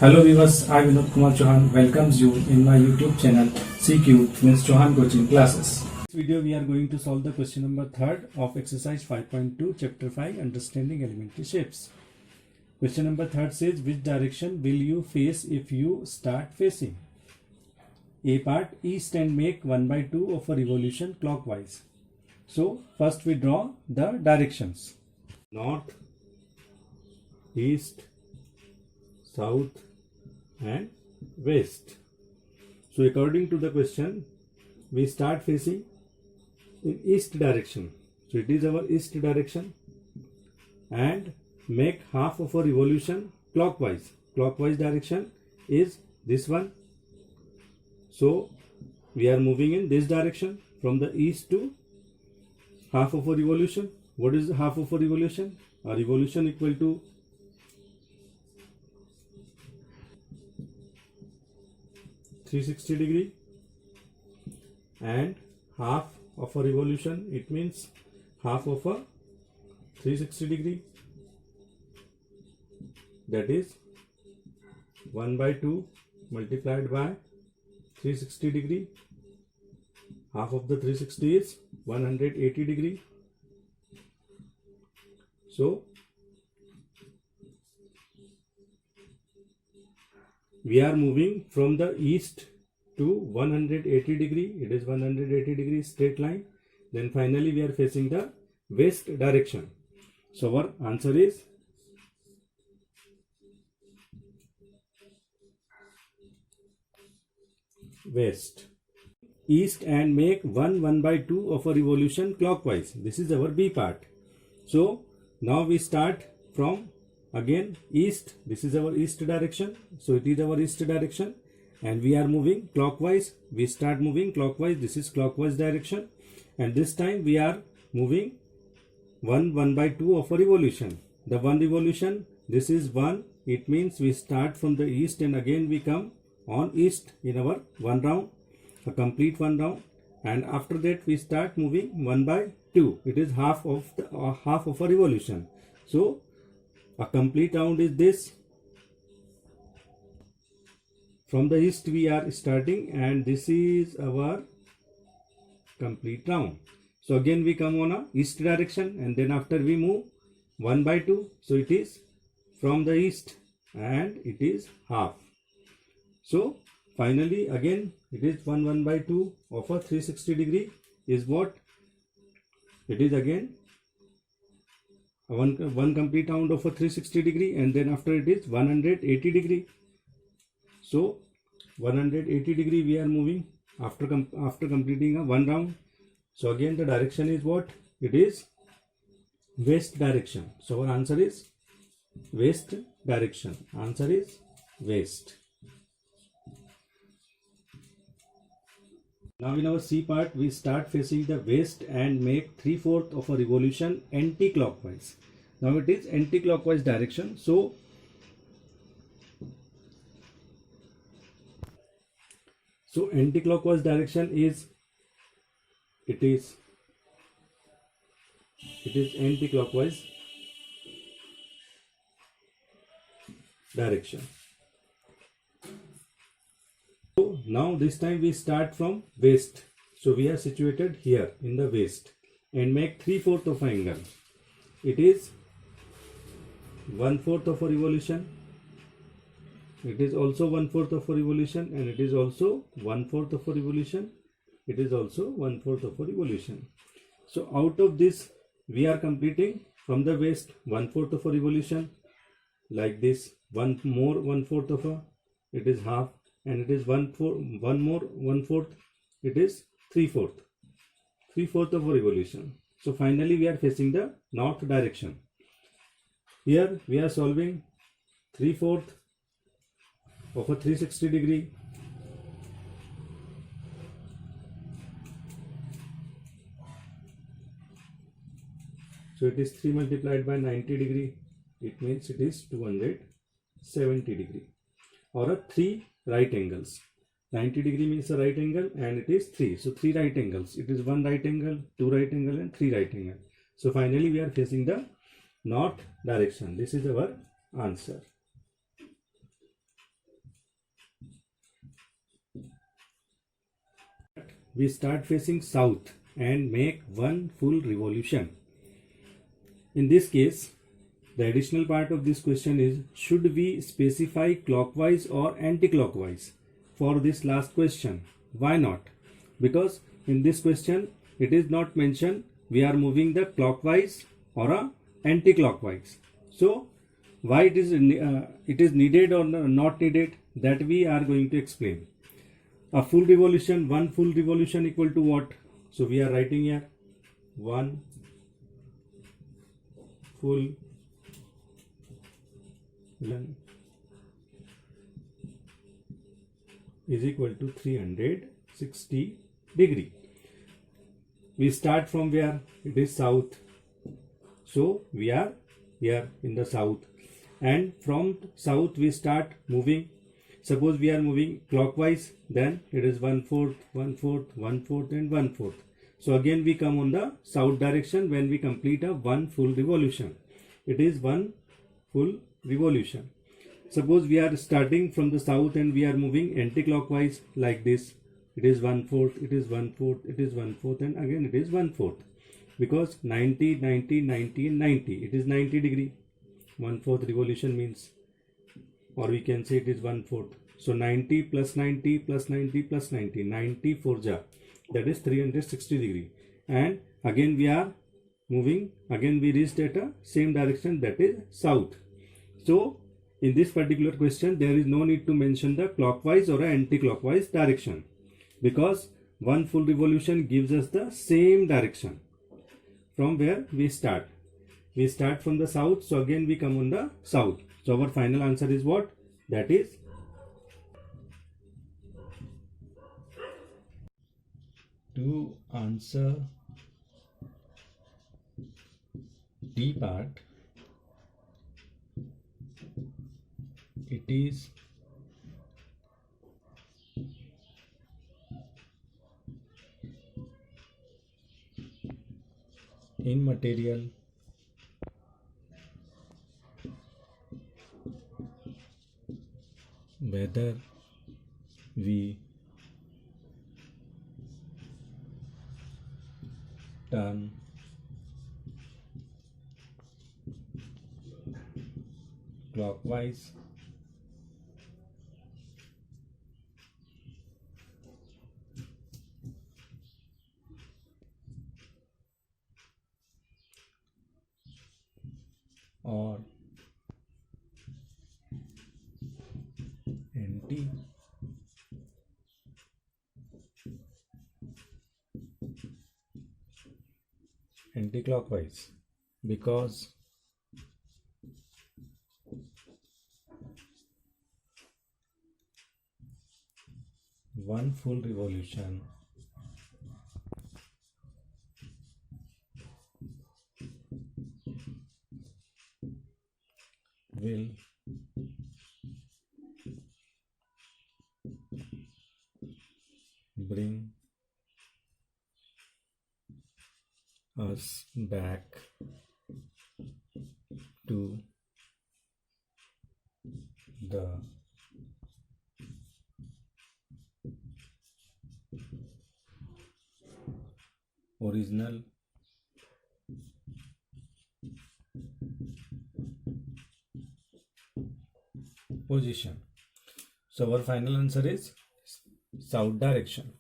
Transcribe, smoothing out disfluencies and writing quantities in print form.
Hello viewers, I Vinod Kumar Chauhan welcomes you in my YouTube channel CQ means Chauhan Coaching Classes. In this video we are going to solve the question number 3rd of exercise 5.2 chapter 5 understanding elementary shapes. Question number 3rd says which direction will you face if you start facing? A part east and make 1/2 of a revolution clockwise. So first we draw the directions. North, east, south and west. So according to the question, we start facing in east direction. So it is our east direction and make half of a revolution clockwise. Clockwise direction is this one. So we are moving in this direction from the east to half of a revolution. What is half of a revolution? A revolution equal to 360 degree, and half of a revolution, it means half of a 360 degree, that is 1/2 multiplied by 360 degree. Half of the 360 is 180 degree. So we are moving from the east to 180 degree. It is 180 degree straight line. Then finally we are facing the west direction. So our answer is west. East and make 1/2 of a revolution clockwise. This is our B part. So now we start from again east. This is our east direction. So it is our east direction and we are moving clockwise. We start moving clockwise. This is clockwise direction and this time we are moving 1/2 of a revolution. The one revolution, this is 1. It means we start from the east and again we come on east in our one round, a complete one round, and after that we start moving 1/2. It is half of a revolution. So a complete round is this. From the east we are starting and this is our complete round. So again we come on a east direction and then after we move 1/2. So it is from the east and it is half. So finally again it is 1/2 of a 360 degree is what? It is again one complete round of a 360 degree and then after it is 180 degree. So 180 degree we are moving after completing a one round. So again the direction is what? It is west direction. So our answer is west direction. Answer is west. Now in our C part we start facing the west and make 3/4 of a revolution anti-clockwise. Now it is anti-clockwise direction. So anti-clockwise direction is it is anti-clockwise direction. So now this time we start from west. So we are situated here in the west and make 3/4 of an angle. It is 1/4 of a revolution. It is also 1/4 of a revolution and it is also 1/4 of a revolution. It is also 1/4 of a revolution. So out of this we are completing from the west 1/4 of a revolution like this. One more 1/4 of a, it is half, and it is 1 more 1/4, it is 3/4 of a revolution. So finally we are facing the north direction. Here we are solving 3/4 of a 360 degree. So it is 3 multiplied by 90 degree. It means it is 270 degree, or a 3 right angles. 90 degree means a right angle and it is 3. So 3 right angles. It is 1 right angle, 2 right angle and 3 right angle. So finally we are facing the north direction. This is our answer. we start facing south and make one full revolution. In this case, the additional part of this question is, should we specify clockwise or anti-clockwise for this last question? Why not? Because in this question it is not mentioned we are moving the clockwise or a anti-clockwise. So why it is needed or not needed, that we are going to explain. A full revolution, one full revolution equal to what? So we are writing here one full is equal to 360 degree. We start from where? It is south. So we are here in the south, and from south we start moving. Suppose we are moving clockwise, then it is 1/4, 1/4, 1/4 and 1/4. So again we come on the south direction when we complete a one full revolution. It is one full revolution. Suppose we are starting from the south and we are moving anti-clockwise like this. It is 1/4, it is 1/4, it is 1/4 and again it is 1/4. Because 90, 90, 90 and 90. It is 90 degree. 1/4 revolution means, or we can say it is 1/4. So 90 plus 90 plus 90 plus 90. 90 4 ja. That is 360 degree. And again we are moving. Again we reached at a same direction, that is south. So in this particular question there is no need to mention the clockwise or anti-clockwise direction, because one full revolution gives us the same direction from where we start. We start from the south, so again we come on the south. So our final answer is what? That is to answer D part, it is immaterial whether we turn clockwise or anti-clockwise, because one full revolution will bring us back to the original position. So our final answer is south direction.